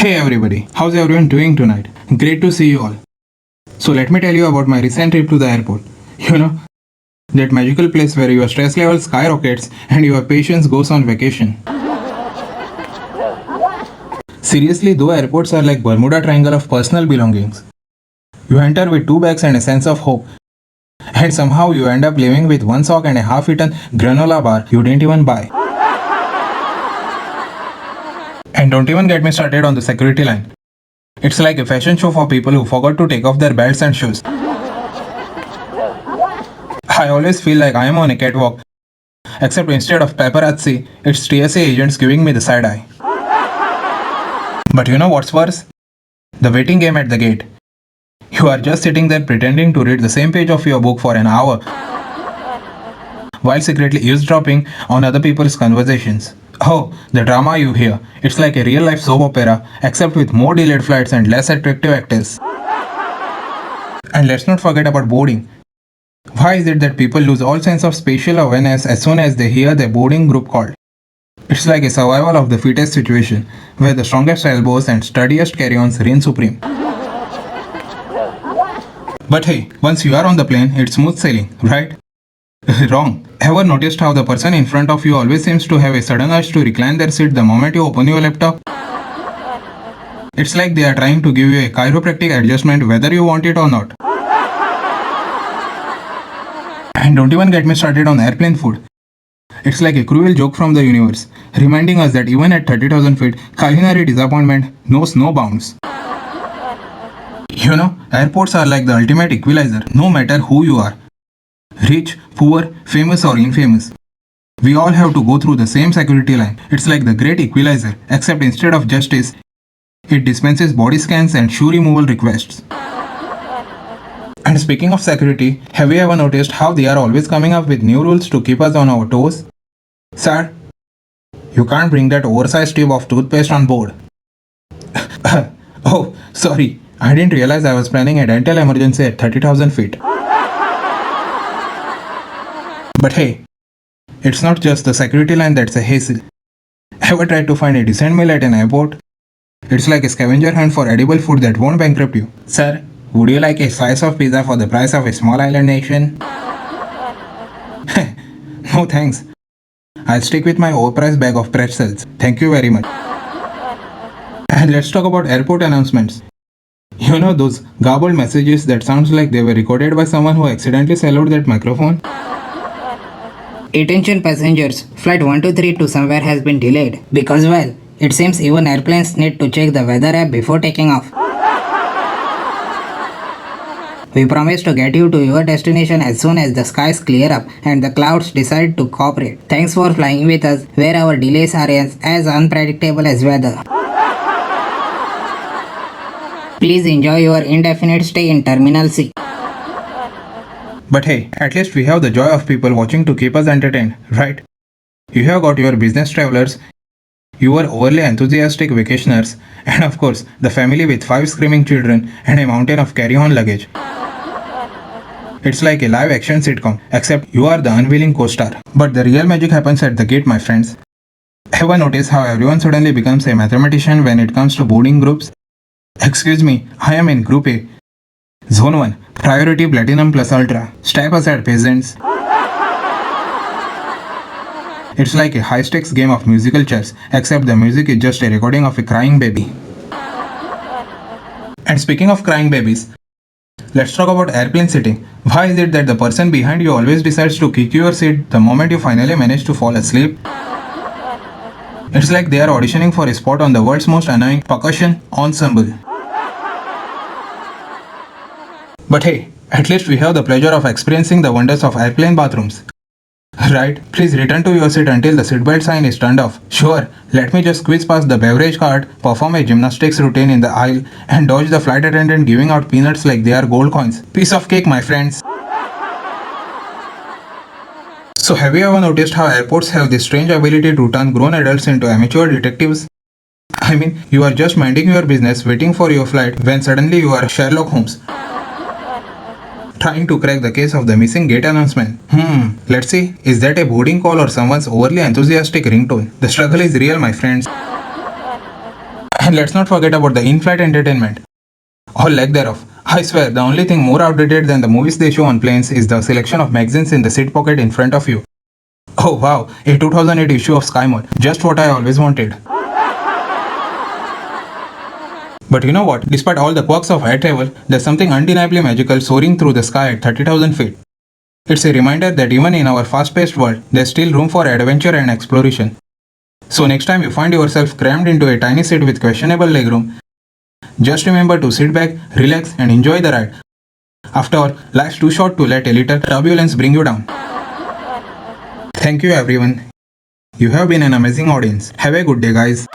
Hey everybody, how's everyone doing tonight? Great to see you all. So let me tell you about my recent trip to the airport. You know, that magical place where your stress level skyrockets and your patience goes on vacation. Seriously, though airports are like Bermuda Triangle of personal belongings. You enter with two bags and a sense of hope, and somehow you end up leaving with one sock and a half-eaten granola bar you didn't even buy. And don't even get me started on the security line. It's like a fashion show for people who forgot to take off their belts and shoes. I always feel like I am on a catwalk, except instead of paparazzi, it's TSA agents giving me the side eye. But you know what's worse? The waiting game at the gate. You are just sitting there pretending to read the same page of your book for an hour, while secretly eavesdropping on other people's conversations. Oh, the drama you hear. It's like a real life soap opera, except with more delayed flights and less attractive actors. And let's not forget about boarding. Why is it that people lose all sense of spatial awareness as soon as they hear their boarding group called? It's like a survival of the fittest situation, where the strongest elbows and sturdiest carry-ons reign supreme. But hey, once you are on the plane, it's smooth sailing, right? Wrong. Ever noticed how the person in front of you always seems to have a sudden urge to recline their seat the moment you open your laptop? It's like they are trying to give you a chiropractic adjustment whether you want it or not. And don't even get me started on airplane food. It's like a cruel joke from the universe, reminding us that even at 30,000 feet, culinary disappointment knows no bounds. You know, airports are like the ultimate equalizer, no matter who you are. Rich, poor, famous or infamous. We all have to go through the same security line. It's like the great equalizer, except instead of justice, it dispenses body scans and shoe removal requests. And speaking of security, have you ever noticed how they are always coming up with new rules to keep us on our toes? Sir, you can't bring that oversized tube of toothpaste on board. Oh, sorry, I didn't realize I was planning a dental emergency at 30,000 feet. But hey, it's not just the security line that's a hassle. Ever tried to find a decent meal at an airport? It's like a scavenger hunt for edible food that won't bankrupt you. Sir, would you like a slice of pizza for the price of a small island nation? No thanks. I'll stick with my overpriced bag of pretzels. Thank you very much. And let's talk about airport announcements. You know those garbled messages that sounds like they were recorded by someone who accidentally siloed that microphone? Attention passengers, flight 123 to somewhere has been delayed because, well, it seems even airplanes need to check the weather app before taking off. We promise to get you to your destination as soon as the skies clear up and the clouds decide to cooperate. Thanks for flying with us, where our delays are as unpredictable as weather. Please enjoy your indefinite stay in Terminal C. But hey, at least we have the joy of people watching to keep us entertained, right? You have got your business travelers, your overly enthusiastic vacationers, and of course, the family with 5 screaming children and a mountain of carry-on luggage. It's like a live-action sitcom, except you are the unwilling co-star. But the real magic happens at the gate, my friends. Ever notice how everyone suddenly becomes a mathematician when it comes to boarding groups? Excuse me, I am in Group A. Zone 1, Priority Platinum Plus Ultra. Step aside, peasants. It's like a high-stakes game of musical chairs, except the music is just a recording of a crying baby. And speaking of crying babies, let's talk about airplane sitting. Why is it that the person behind you always decides to kick your seat the moment you finally manage to fall asleep? It's like they are auditioning for a spot on the world's most annoying percussion ensemble. But hey, at least we have the pleasure of experiencing the wonders of airplane bathrooms. Right, please return to your seat until the seatbelt sign is turned off. Sure, let me just squeeze past the beverage cart, perform a gymnastics routine in the aisle, and dodge the flight attendant giving out peanuts like they are gold coins. Piece of cake, my friends. So have you ever noticed how airports have this strange ability to turn grown adults into amateur detectives? I mean, you are just minding your business waiting for your flight when suddenly you are Sherlock Holmes, trying to crack the case of the missing gate announcement. Let's see, is that a boarding call or someone's overly enthusiastic ringtone? The struggle is real, my friends. And let's not forget about the in-flight entertainment, or lack thereof. I swear, the only thing more outdated than the movies they show on planes is the selection of magazines in the seat pocket in front of you. Oh wow, a 2008 issue of Sky Mall, just what I always wanted. But you know what? Despite all the quirks of air travel, there's something undeniably magical soaring through the sky at 30,000 feet. It's a reminder that even in our fast-paced world, there's still room for adventure and exploration. So next time you find yourself crammed into a tiny seat with questionable legroom, just remember to sit back, relax and enjoy the ride. After all, life's too short to let a little turbulence bring you down. Thank you everyone. You have been an amazing audience. Have a good day guys.